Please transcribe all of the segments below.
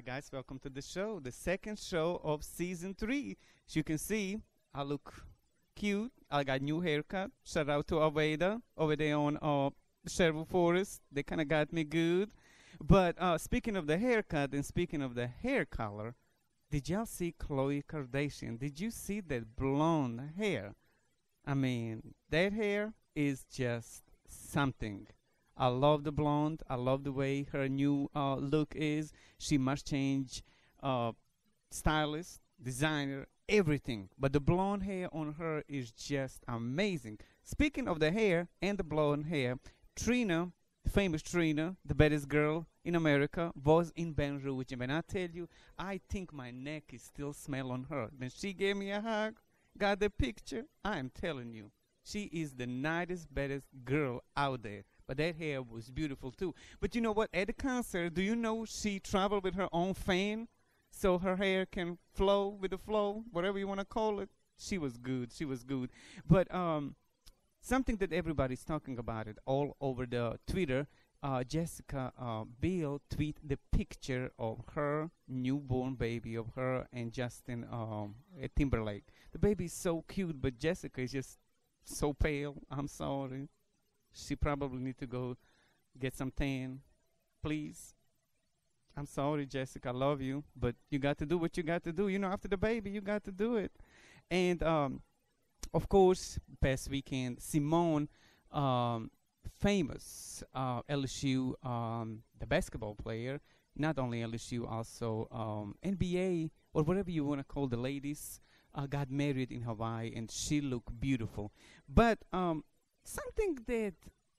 Hi guys, welcome to the show, the second show of season 3. As you can see, I look cute. I got new haircut. Shout out to Aveda over there on Sherwood Forest. They kind of got me good. But speaking of the haircut and speaking of the hair color, did y'all see Khloe Kardashian? Did you see that blonde hair? I mean, that hair is just something. I love the blonde. I love the way her new look is. She must change stylist, designer, everything. But the blonde hair on her is just amazing. Speaking of the hair and the blonde hair, Trina, the famous Trina, the baddest girl in America, was in Baton Rouge. And when I tell you, I think my neck is still smell on her. When she gave me a hug, got the picture, I am telling you, she is the nicest, baddest girl out there. But that hair was beautiful too. But you know what? At the concert, do you know she traveled with her own fan? So her hair can flow with the flow, whatever you want to call it. She was good. She was good. But something that everybody's talking about it all over the Twitter, Jessica Biel tweet the picture of her newborn baby, of her and Justin Timberlake. The baby is so cute, but Jessica is just so pale. I'm sorry. She probably need to go get some tan, please. I'm sorry, Jessica. I love you, but you got to do what you got to do. You know, after the baby, you got to do it. And, of course, past weekend, Simone, famous LSU, the basketball player, not only LSU, also NBA, or whatever you want to call the ladies, got married in Hawaii, and she looked beautiful. But something that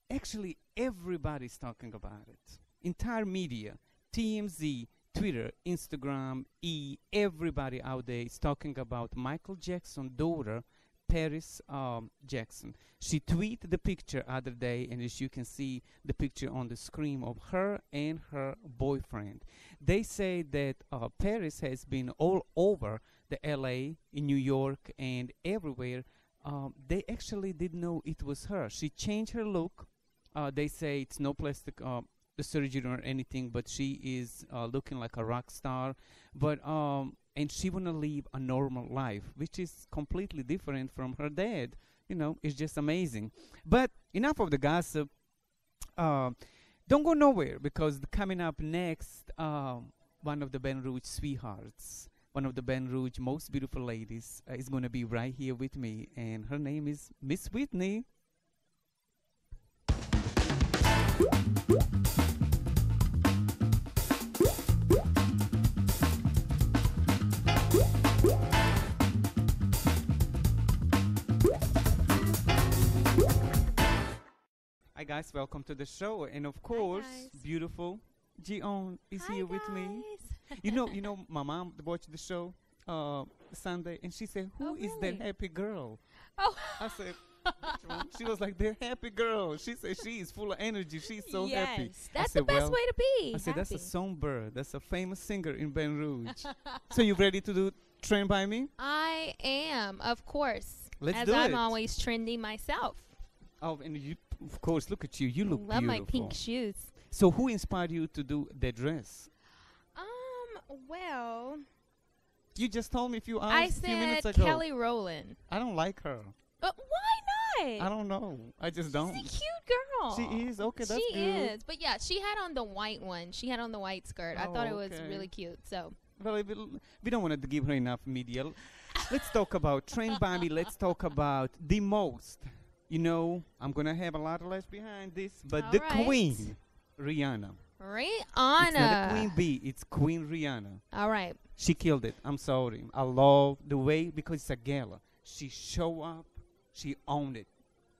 actually everybody's talking about it. Entire media, TMZ, Twitter, Instagram, everybody out there is talking about Michael Jackson's daughter, Paris Jackson. She tweeted the picture other day, and as you can see the picture on the screen of her and her boyfriend. They say that Paris has been all over the LA, in New York, and everywhere. They actually didn't know it was her. She changed her look. They say it's no plastic the surgery or anything, but she is looking like a rock star. But and she want to live a normal life, which is completely different from her dad. You know, it's just amazing. But enough of the gossip. Don't go nowhere, because coming up next, one of the Baton Rouge sweethearts, one of the Baton Rouge most beautiful ladies is going to be right here with me, and her name is Miss Whitney. Hi guys, welcome to the show, and of course, beautiful Gion is here with me. You know, my mom watched the show Sunday, and she said, "Who is that happy girl?" Oh, I said, she was like, "The happy girl." She said she is full of energy. She's so happy. Yes, that's the best way to be. I said, "That's a songbird. That's a famous singer in Baton Rouge." So you ready to do Trend by Me? I am, of course. Let's do it. As I'm always trendy myself. Oh, and you, of course, look at you. You look Love beautiful. my pink shoes. So who inspired you to do that dress? Well, You just told me a few I minutes said ago. Kelly Rowland. I don't like her. But why not? I don't know. I just don't. She's a cute girl. She is? Okay, that's she good. is. But yeah, she had on the white one. She had on the white skirt. I thought it was really cute. So. Well, we don't want to give her enough media. Let's talk about Trend by Me. Let's talk about the most. You know, I'm going to have a lot of less behind this, but the queen, Rihanna. Rihanna. It's not a Queen Bee, it's Queen Rihanna. All right. She killed it. I'm sorry. I love the way, because it's a gala. She show up. She owned it.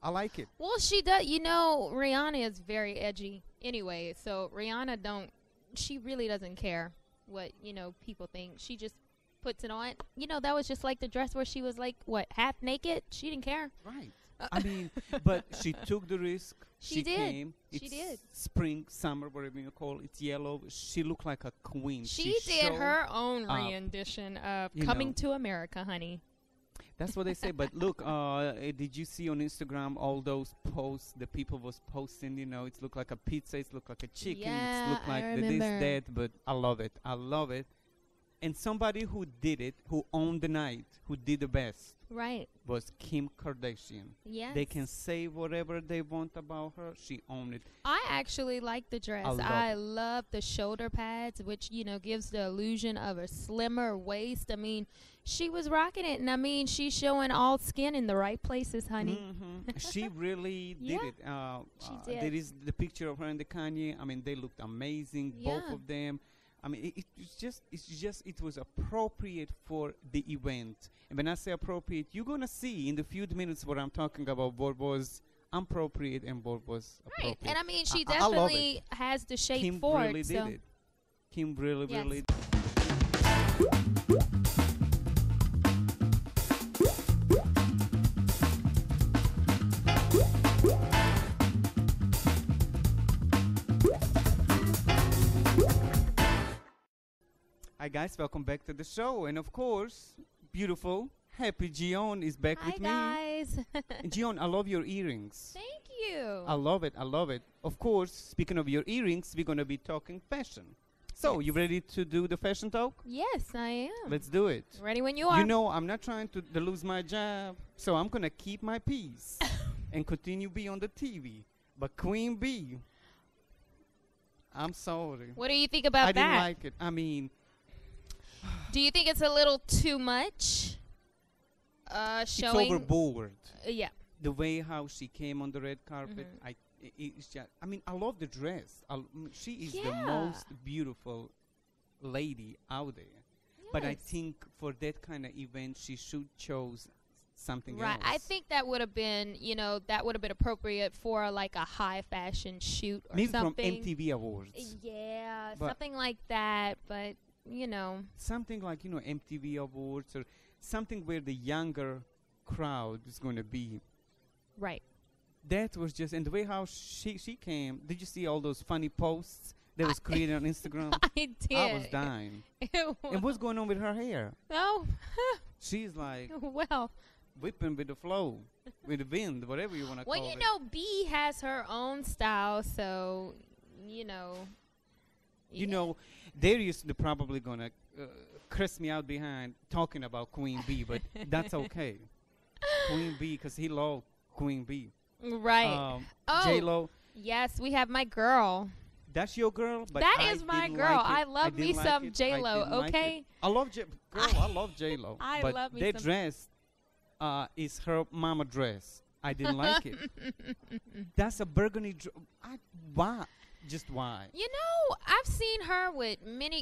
I like it. Well, she does. You know, Rihanna is very edgy anyway. So Rihanna she really doesn't care what, people think. She just puts it on. That was just like the dress where she was like, half naked? She didn't care. Right. I mean, but she took the risk. She did. Came. She did. Spring, summer, whatever you call it. It's yellow. She looked like a queen. She did her own rendition of Coming to America, honey. That's what they say. But look, did you see on Instagram all those posts the people was posting? You know, it looked like a pizza, it looked like a chicken, Yeah, it looked like I this, remember. that. But I love it. I love it. And somebody who did it, who owned the night, who did the best, Right. was Kim Kardashian. Yes. They can say whatever they want about her. She owned it. I actually like the dress. love I it. love the shoulder pads, which, you know, gives the illusion of a slimmer waist. I mean, she was rocking it, and I mean, she's showing all skin in the right places, honey. She really did Yeah, it. she There did. is the picture of her and the Kanye. I mean, they looked amazing, both Yeah. of them. I mean, it was appropriate for the event. And when I say appropriate, you're gonna see in the few minutes what I'm talking about. What was appropriate and what was Right. appropriate. And I mean, she I love definitely has the shape Kim for really it. did So it. Kim really, Yes. really. Hi guys, welcome back to the show. And of course, beautiful, happy Gion is back hi, with me. guys. And Gion, I love your earrings. Thank you. I love it. I love it. Of course, speaking of your earrings, we're going to be talking fashion. So, you ready to do the fashion talk? Yes, I am. Let's do it. Ready when you are. You know, I'm not trying to lose my job, so I'm going to keep my peace and continue be on the TV. But Queen Bee, I'm sorry. What do you think about I that? didn't like it. I mean, Do you think it's a little too much? it's Showing. overboard. Yeah. The way how she came on the red carpet, Mhm. it's just. I mean, I love the dress. She is the Yeah. most beautiful lady out there. But I Yes. think for that kind of event, she should chose something Right. else. I think that would have been, you know, that would have been appropriate for like a high fashion shoot or maybe something. from MTV Awards, Yeah, But- something like that. But you know, something like MTV Awards or something where the younger crowd is going to be. right. That was just, and the way how she came. Did you see all those funny posts that was created on Instagram? I did. I was dying. And what's going on with her hair? Oh, She's like well. whipping with the flow, with the wind, whatever you want to Well, call you it. know, B has her own style, so you know. You yeah. know, Darius is probably gonna curse me out behind talking about Queen Bee, but that's okay. Queen Bee, because he loved Queen Bee. Right. Oh. J-Lo, Yes, we have my girl. that's your girl, but That I is my didn't girl. like it. I love me didn't like some it. J-Lo, I didn't like it. okay? I love I love J-Lo. I but love me that some- dress is her mama dress. I didn't like it. That's a burgundy why? Just why? You know, I've seen her with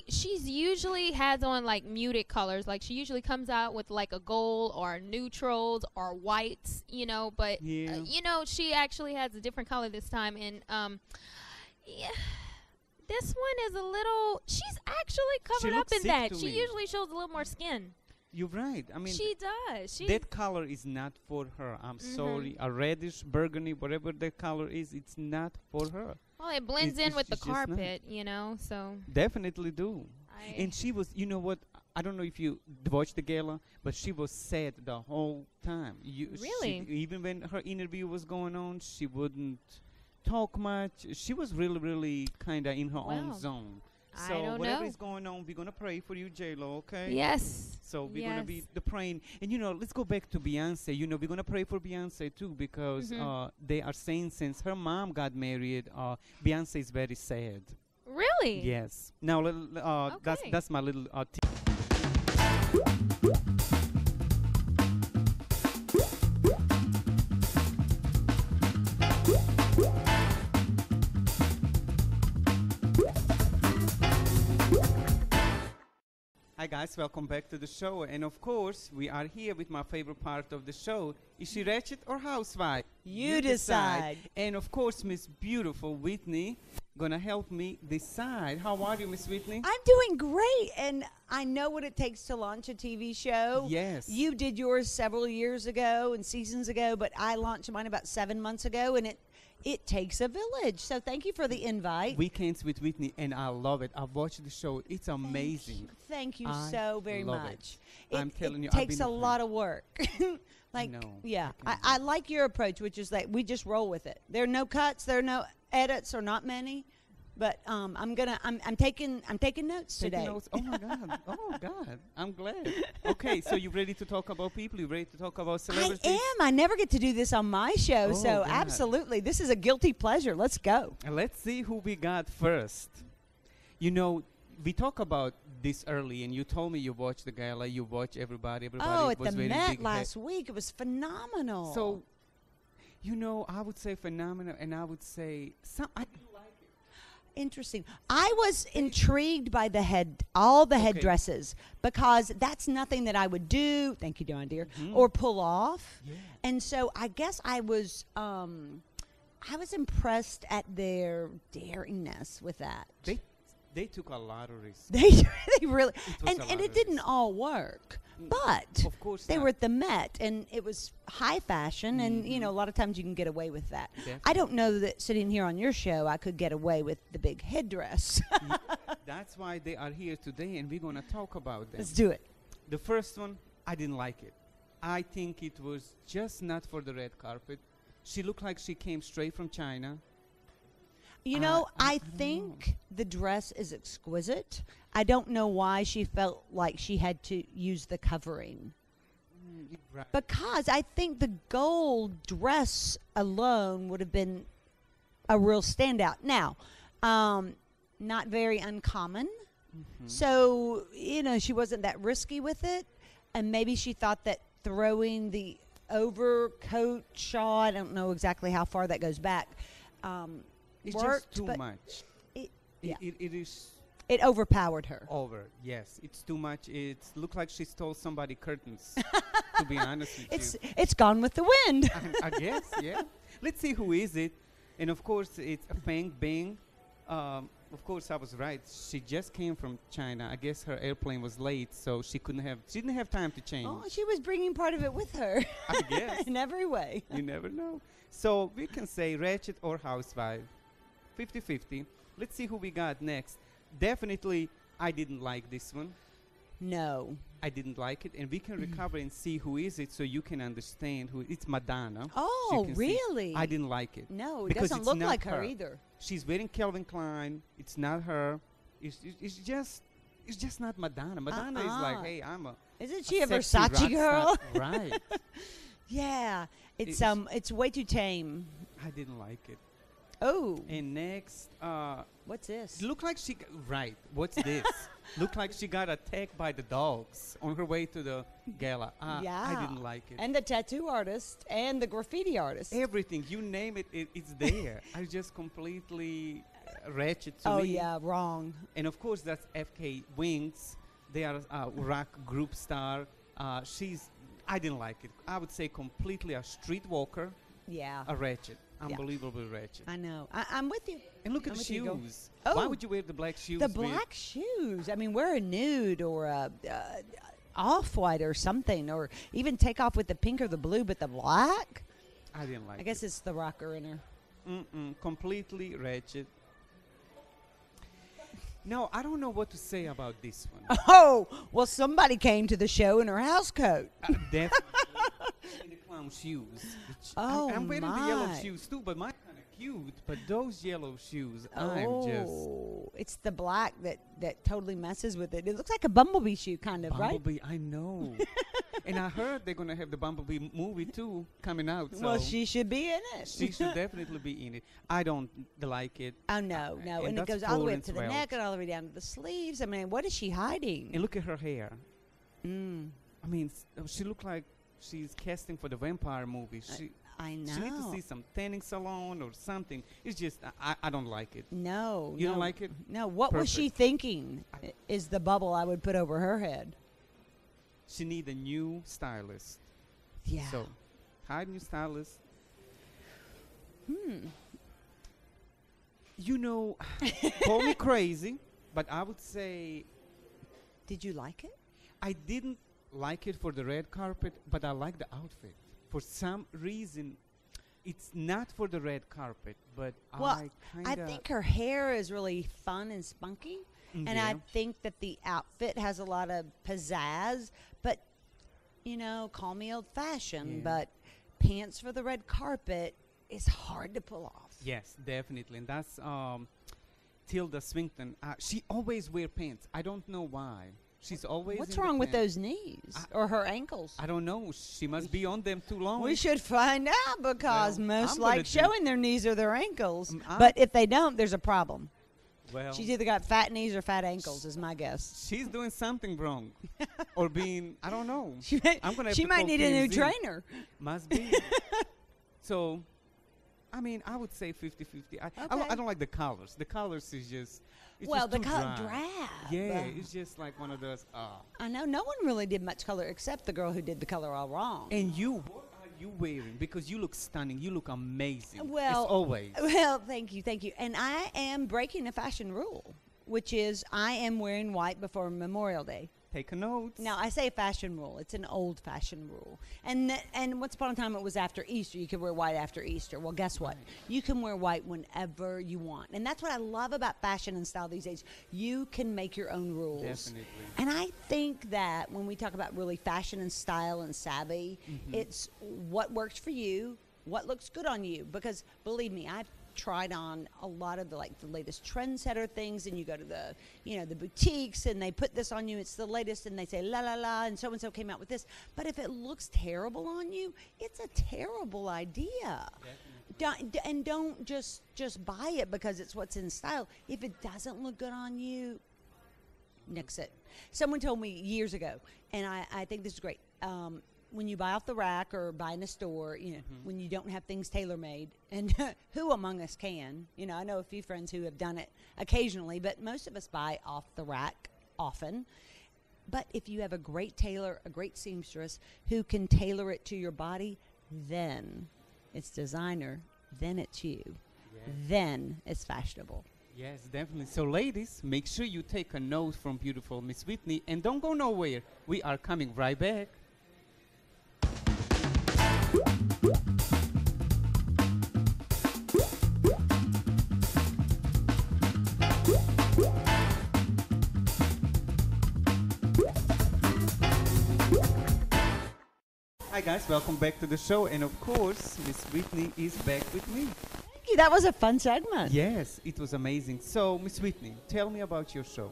she's usually has on like muted colors. Like she usually comes out with like a gold or neutrals or whites, you know, but Yeah. you know, she actually has a different color this time, and yeah, this one is a little, she's actually covered up looks in sick that. to She me. usually shows a little more skin. You're right. I mean, She does. She that color is not for her. I'm sorry. A reddish, burgundy, whatever that color is, it's not for her. well, it blends it's- in with the it's just not. carpet, you know. So Definitely do. I And she was, you know what? I don't know if you watched the gala, but she was sad the whole time. Really? Even when her interview was going on, she wouldn't talk much. She was really, really kind of in her own Well, zone. I So don't whatever know. is going on, we're gonna pray for you, J-Lo. Okay? yes. So we're gonna be Yes. the praying, and let's go back to Beyonce. We're gonna pray for Beyonce too because Mhm. they are saying since her mom got married, Beyonce is very sad. Really? Yes. Now Okay. that's my little tip. Hi guys, welcome back to the show. And of course, we are here with my favorite part of the show. Is she ratchet or housewife? You decide. And of course, Miss Beautiful Whitney gonna help me decide. How are you, Miss Whitney? I'm doing great, and I know what it takes to launch a TV show. Yes. You did yours several years ago and seasons ago, but I launched mine about 7 months ago, and it takes a village. So thank you for the invite. Weekends with Whitney, and I love it. I've watched the show. It's amazing. Thank you I so very love much. I'm telling you, it I've takes been a a fan. lot of work. Like, know. yeah, I can I like your approach, which is that we just roll with it. There are no cuts, there are no edits, or not many. But I'm taking notes Taking today. notes. Oh my God. Oh God. I'm glad. Okay, so you ready to talk about people? You ready to talk about I celebrities? am. I never get to do this on my show, Oh, so God. absolutely, this is a guilty pleasure. Let's go. And let's see who we got first. You know, we talk about this early, and you told me you watched the gala, you watched everybody. Oh, It at was the very Met big last week, it was phenomenal. So, you know, I would say phenomenal, and I would say I do like it. interesting. I was intrigued by all the Okay. headdresses, because that's nothing that I would do. Thank you, Dawn, dear, Mhm. or pull off. Yeah. And so I guess I was impressed at their daringness with that. They took a lot of risks. They really, It was a lot and it of didn't risk. all work, Mm, but Of course they not. were at the Met, and it was high fashion, and you Mhm. know, a lot of times you can get away with that. I Definitely. don't know that sitting here on your show I could get away with the big headdress. That's why they are here today, and we're going to talk about them. Let's do it. The first one, I didn't like it. I think it was just not for the red carpet. She looked like she came straight from China. You know, I I don't think the dress is exquisite. I don't know why she felt like she had to use the covering. Right. Because I think the gold dress alone would have been a real standout. Now, not very uncommon. Mhm. So, you know, she wasn't that risky with it. And maybe she thought that throwing the overcoat shawl, I don't know exactly how far that goes back, It's worked, just too but much. it- It- yeah. it is it overpowered her. over. Yes, it's too much. It looked like she stole somebody curtains. To be honest with It's gone with the wind. you, I guess. Yeah. Let's see who is it, and of course it's Feng Bing. Of course, I was right. She just came from China. I guess her airplane was late, so she didn't have time to change. Oh, she was bringing part of it with her. I guess. In every way. You never know. So we can say Ratchet or Housewife. 50-50. Let's see who we got next. Definitely, I didn't like this one. No. I didn't like it, and we can recover and see who is it, so you can understand who. It's Madonna. Oh, you can see. really? I didn't like it. No, it Because doesn't it's look not like her her. either. She's wearing Calvin Klein. It's not her. It's just not Madonna. Madonna is like, Uh-uh. hey, I'm a Isn't she a sexy rock Versace girl? star. Right. Yeah. It's It's- it's way too tame. I didn't like it. Oh, And next, what's this? look like right. What's this? Look like she got attacked by the dogs on her way to the gala. I Yeah. didn't like it. And the tattoo artist and the graffiti artist. Everything, you name it, it's there. I just completely ratchet to Oh me. yeah, wrong. And of course, that's FK Wings. They are a rock group star. I didn't like it. I would say completely a streetwalker, Yeah, a ratchet. Yeah. Unbelievable ratchet. I know. I'm with you. And look at I'm the with you, Igor. shoes. Why Oh. would you wear the black shoes? The with- black shoes. I mean, wear a nude or a off-white or something, or even take off with the pink or the blue, but the black. I didn't like I guess it. it's the rocker in her. Completely ratchet. No, I don't know what to say about this one. Oh, well, somebody came to the show in her house coat. Definitely in the clown shoes. which Oh, I'm wearing the yellow my. shoes too, but mine kind of cute. But those yellow shoes, I'm just Oh, it's the black that totally messes with it. It looks like a bumblebee shoe, kind of, right? Bumblebee. I know. And I heard they're gonna have the Bumblebee movie too coming out. So Well, she should be in it. she should definitely be in it. I don't like it. Oh no, no, And and it that's goes all the way full up to and the neck svelte. and all the way down to the sleeves. I mean, what is she hiding? And look at her hair. Mm, I mean, she looked like she's casting for the vampire movie. I know. She needs to see some tanning salon or something. It's just I don't like it. No, You no. don't like it? No, what was she thinking? Is the bubble I would put over her head? She need a new stylist. Yeah. So, hire new stylist. You know, call me crazy, but I would say Did you like it? I didn't like it for the red carpet, but I like the outfit. For some reason, It's not for the red carpet, but Well, I I kind of. think her hair is really fun and spunky, and I think that the outfit has a lot of pizzazz. But call me old-fashioned, Yeah. but pants for the red carpet is hard to pull off. Yes, definitely, and that's Tilda Swinton. She always wear pants. I don't know why. She's always. What's in the wrong with pants. those knees or her ankles? I don't know. She must be on them too long. We should find out because Well, most I'm gonna like do- showing their knees or their ankles. I'm- But if they don't, there's a problem. Well, She's either got fat knees or fat ankles, is my guess. she's doing something wrong, or being. I don't know. She might, I'm gonna have she to might call need a new TMZ. trainer. Must be. So, I mean, I would say 50-50. I Okay. don't like the colors. The colors is just. It's Well, just the too color dry. drab. Yeah, it's just like one of those. I know no one really did much color except the girl who did the color all wrong. And you, what are you wearing? Because you look stunning. You look amazing. Well, as always. Well, thank you. And I am breaking a fashion rule, which is I am wearing white before Memorial Day. Take a note. Now, I say fashion rule. It's an old-fashioned rule. And once upon a time, it was after Easter. You could wear white after Easter. Well, guess what? You can wear white whenever you want. And that's what I love about fashion and style these days. You can make your own rules. Definitely. And I think that when we talk about really fashion and style and savvy, it's what works for you, what looks good on you. Because believe me, I've tried on a lot of the latest trendsetter things, and you go to the boutiques and they put this on you, it's the latest, and they say la la la, and so came out with this. But if it looks terrible on you, it's a terrible idea. Don't just buy it because it's what's in style. If it doesn't look good on you, nix it. Someone told me years ago, and I think this is great. When you buy off the rack or buy in a store, when you don't have things tailor-made, and who among us can? I know a few friends who have done it occasionally, but most of us buy off the rack often. But if you have a great tailor, a great seamstress who can tailor it to your body, then it's designer, then it's you, then it's fashionable. Yes, definitely. So, ladies, make sure you take a note from beautiful Miss Whitney, and don't go nowhere. We are coming right back. Hi guys, welcome back to the show, and of course, Miss Whitney is back with me. Thank you. That was a fun segment. Yes, it was amazing. So, Miss Whitney, tell me about your show,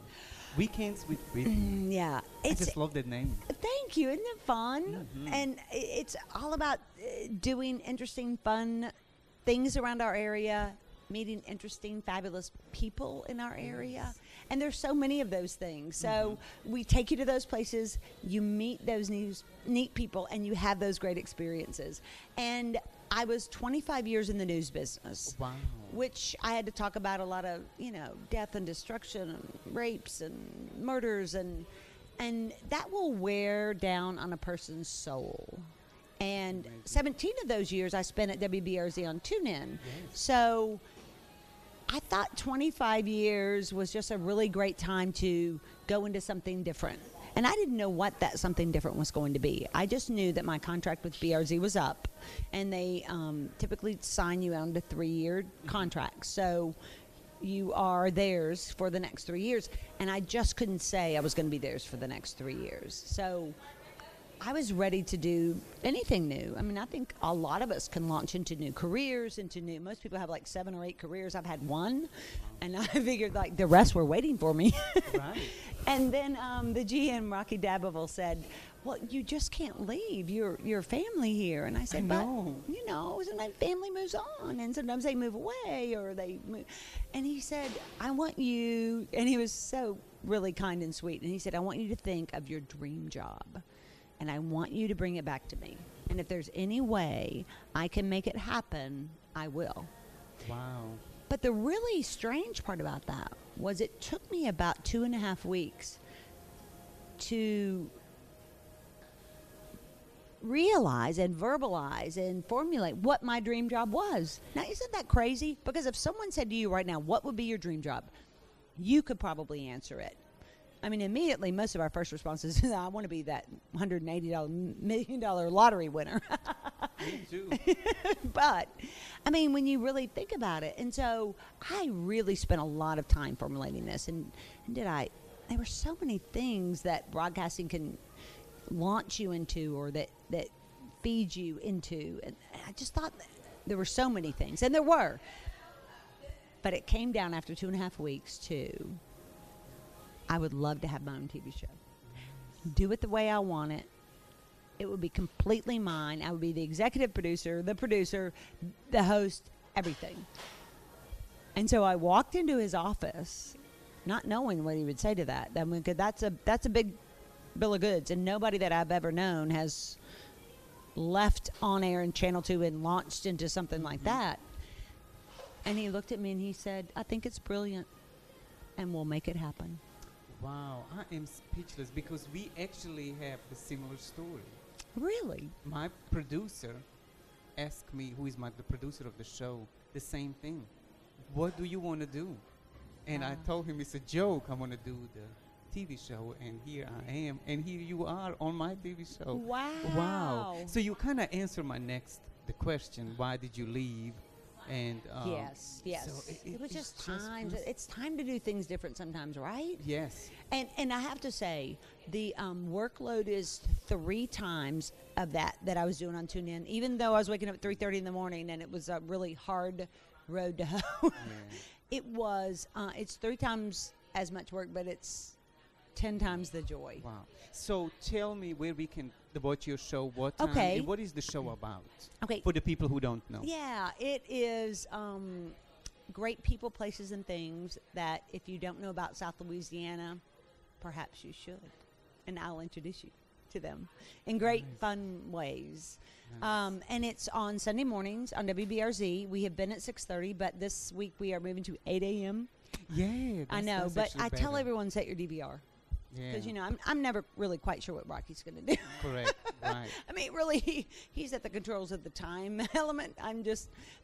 Weekends with Whitney. Yeah. I just love that name. Thank you. Isn't it fun? And it's all about doing interesting, fun things around our area, meeting interesting, fabulous people in our area. And there's so many of those things. So we take you to those places, you meet those neat people, and you have those great experiences. And I was 25 years in the news business. Wow. Which I had to talk about a lot of, death and destruction and rapes and murders, and that will wear down on a person's soul. And 17 of those years I spent at WBRZ on TuneIn. Yes. So I thought 25 years was just a really great time to go into something different. And I didn't know what that something different was going to be. I just knew that my contract with BRZ was up, and they typically sign you on to 3-year contracts. So you are theirs for the next 3 years. And I just couldn't say I was going to be theirs for the next 3 years. So I was ready to do anything new. I mean, I think a lot of us can launch into new careers, most people have like 7 or 8 careers. I've had one, and I figured like the rest were waiting for me. Right. And then the GM, Rocky Daboville, said, well, you just can't leave your family here. And I said, know. but, sometimes family moves on, and sometimes they move away, or they move. And he said, I want you, and he was so really kind and sweet, and he said, I want you to think of your dream job. And I want you to bring it back to me. And if there's any way I can make it happen, I will. Wow. But the really strange part about that was it took me about 2.5 weeks to realize and verbalize and formulate what my dream job was. Now, isn't that crazy? Because if someone said to you right now, what would be your dream job? You could probably answer it. I mean, immediately, most of our first responses is, I want to be that $180 million lottery winner. Me too. But, I mean, when you really think about it, and so I really spent a lot of time formulating this. And there were so many things that broadcasting can launch you into, or that feed you into. And I just thought there were so many things, and there were. But it came down after 2.5 weeks to, I would love to have my own TV show. Do it the way I want it. It would be completely mine. I would be the executive producer, the host, everything. And so I walked into his office, not knowing what he would say to that. I mean, 'cause that's a big bill of goods, and nobody that I've ever known has left on air in Channel 2 and launched into something like that. And he looked at me and he said, I think it's brilliant, and we'll make it happen. Wow, I am speechless because we actually have a similar story. Really? My producer asked me, who is the producer of the show, the same thing. What do you want to do? And I told him it's a joke. I want to do the TV show, and here I am, and here you are on my TV show. Wow. Wow. So you kind of answered the question, why did you leave? And yes. so it was it's just time. It's time to do things different sometimes, right? Yes. And I have to say, the workload is 3 times of that I was doing on TuneIn. Even though I was waking up at 3:30 in the morning, and it was a really hard road to hoe. Yeah. It was. It's 3 times as much work, but it's 10 times the joy. Wow. So tell me where we can watch your show, what time, Okay. and what is the show about? Okay. For the people who don't know. Yeah, it is great people, places, and things that if you don't know about South Louisiana, perhaps you should. And I'll introduce you to them in great, fun ways. Nice. And it's on Sunday mornings on WBRZ. We have been at 6:30, but this week we are moving to 8 a.m. Yeah, I know, that's but actually I tell better. everyone, set your DVR. Yeah. Because, I'm never really quite sure what Rocky's going to do. Correct. Right. I mean, really, he's at the controls of the time element.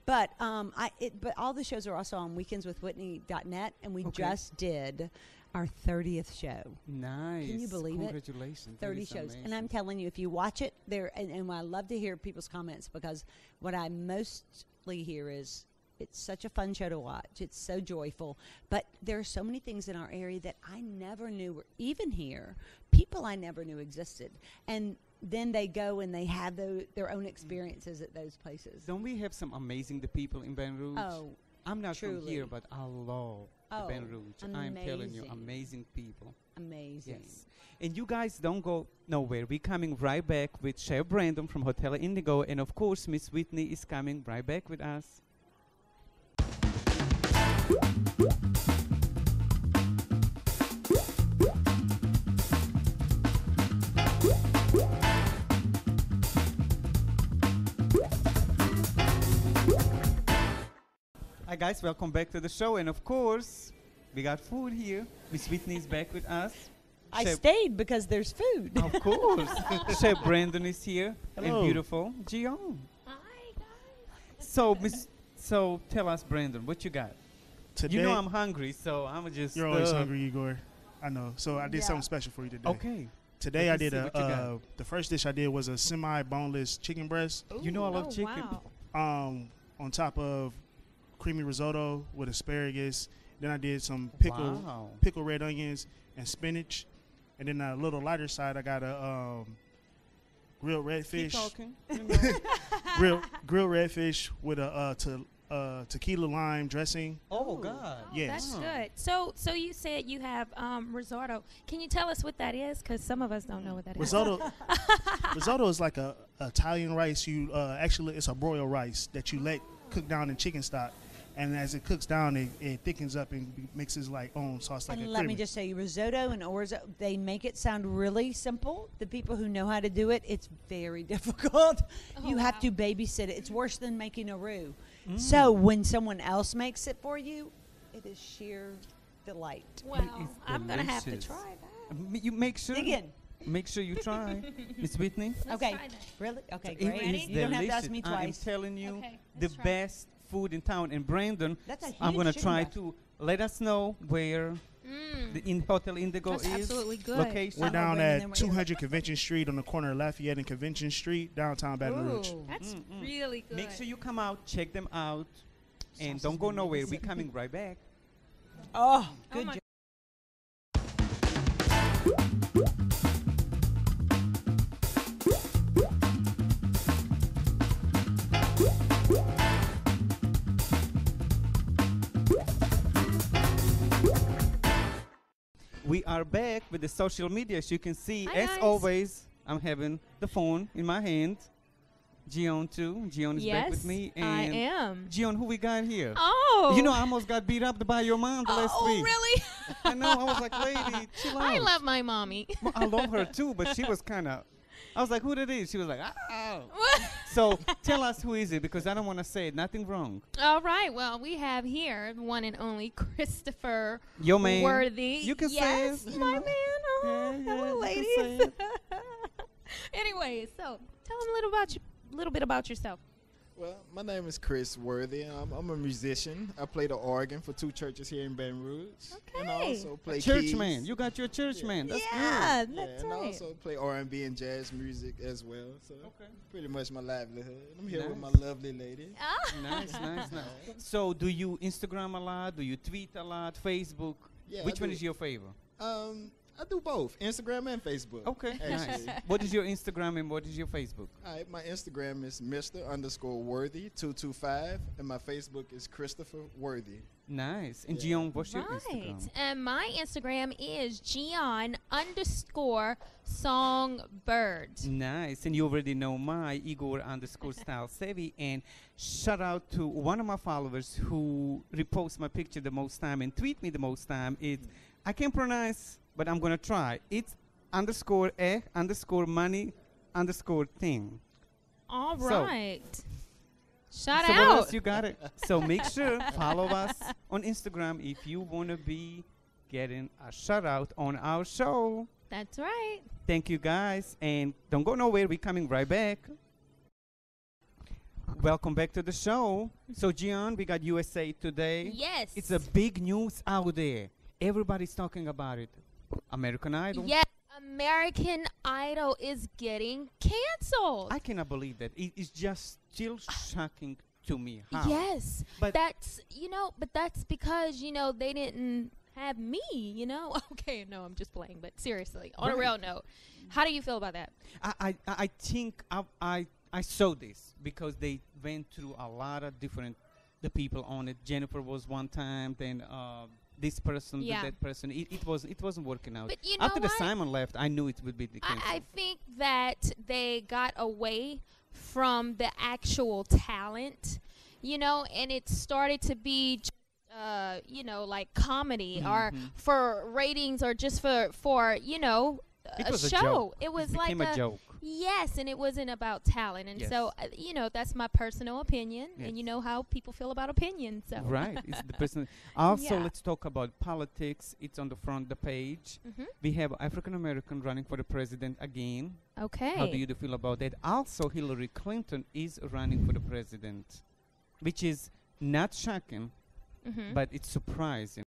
But all the shows are also on weekendswithwhitney.net, and we just did our 30th show. Nice. Can you believe it? Congratulations. 30 shows. And I'm telling you, if you watch it, and I love to hear people's comments, because what I mostly hear is, it's such a fun show to watch. It's so joyful. But there are so many things in our area that I never knew were even here. People I never knew existed. And then they go and they have their own experiences at those places. Don't we have some amazing people in Baton Rouge? Oh, I'm not from truly. here, but I love the Baton Rouge. I'm telling you, amazing. amazing people. Amazing. Yes. And you guys don't go nowhere. We're coming right back with Chef Brandon from Hotel Indigo. And, of course, Miss Whitney is coming right back with us. Hi guys, welcome back to the show, and of course we got food here. Miss Whitney is back with us. I Chef- stayed because there's food. Of course. Chef Brandon is here. Hello. And beautiful Gion. Hi, guys. So tell us, Brandon, what you got? Today, You know I'm hungry, so I'm just you're always hungry, Igor. I know. So I did Yeah. something special for you today. Okay. Today Let I me did see what you got. the first dish I did was a semi-boneless chicken breast You know I love chicken. Wow. on top of creamy risotto with asparagus. Then I did some pickled red onions and spinach. And then a little lighter side, I got a grilled redfish. Keep talking. You know. grilled redfish with a tequila lime dressing. Oh God. Yes. That's good. So you said you have risotto. Can you tell us what that is? Because some of us don't know what that is. Risotto is like a Italian rice. You actually it's a broiled rice that you let cook down in chicken stock, and as it cooks down, it thickens up and mixes like own sauce like And a let me creamy. just say, risotto and orzo, they make it sound really simple. The people who know how to do it, it's very difficult. Oh, You have wow. to babysit it. It's worse than making a roux. So when someone else makes it for you, it is sheer delight. Well, It's I'm going to have to delicious. try that. You make sure. Dig in. Make sure you try, Miss Whitney. Let's Okay. try that. Really? Okay, It great. is You don't have to ask delicious. me I am twice. telling you, Okay, the let's try. best food in town. And Brandon, That's a huge I'm gonna chicken try breast. to let us know where In Hotel Indigo That's is absolutely good. location. We're down bringing them at 200 Convention Street on the corner of Lafayette and Convention Street, downtown Baton Rouge. Ooh. That's really good. Make sure you come out, check them out, and don't go nowhere. We're coming right back. Oh, Oh good my- job. We are back with the social media. As you can see, Hi, as guys. always, I'm having the phone in my hand. Gion too. Gion is back Yes, with me. I And am. Gion, who we got here? Oh. You know, I almost got beat up by your mom the last Oh, week. really? I know. I was like, lady, chill out. I love my mommy. Well, I love her too, but she was kind of. I was like, who that is? She was like, oh. So tell us who is it, because I don't want to say it. Nothing wrong. All right. Well, we have here the one and only Christopher Your man. Worthy. You can say yes, it, you my know. man. Oh, Yeah, hello, you can ladies. say it. Anyway, so tell them a little bit about yourself. Well, my name is Chris Worthy. I'm a musician. I play the organ for 2 churches here in Baton Rouge. And I Okay. also play Church keys. man. You got your church man. That's yeah, Yeah, that's and I right. also play R&B and jazz music as well. So Okay. pretty much my livelihood. I'm here with my Nice. lovely lady. Ah. good. Nice, nice, nice. So do you Instagram a lot? Do you tweet a lot? Facebook? Yeah, I Which one do. is your favorite? I do both, Instagram and Facebook. Okay, nice. Actually. What is your Instagram and what is your Facebook? All right, my Instagram is Mr_Worthy225, and my Facebook is Christopher Worthy. Nice. And Yeah. Gion, what's your Right. Instagram? And my Instagram is Gion_songbird. Nice. And you already know my Igor_style savvy. And shout out to one of my followers who reposts my picture the most time and tweet me the most time. It's I can't pronounce, but I'm gonna try. It's _money_thing. All So- right. Shout So what out. else you got it? So make sure follow us on Instagram if you wanna be getting a shout out on our show. That's right. Thank you guys, and don't go nowhere. We're coming right back. Welcome back to the show. So Gian, we got USA Today. Yes. It's a big news out there. Everybody's talking about it. American Idol. Yes. American Idol is getting canceled. I cannot believe that. It is just still shocking to me. How? Yes. But That's because, they didn't have me, Okay, no, I'm just playing, but seriously, on a Right. real note, how do you feel about that? I think I saw this because they went through a lot of different the people on it. Jennifer was one time, then this person, Yeah. that person. It wasn't working out. But you know After the what? Simon left, I knew it would be the case. I think that they got away from the actual talent, and it started to be, like comedy or Mhm. for ratings or just for It a was a show. joke. It was It like became a joke. Yes, and it wasn't about talent. And Yes. so, that's my personal opinion. Yes. And you know how people feel about opinions. So. Right. It's the person. Also, Yeah. let's talk about politics. It's on the front of the page. Mhm. We have African American running for the president again. Okay. How do you feel about that? Also, Hillary Clinton is running for the president, which is not shocking, Mhm. but it's surprising.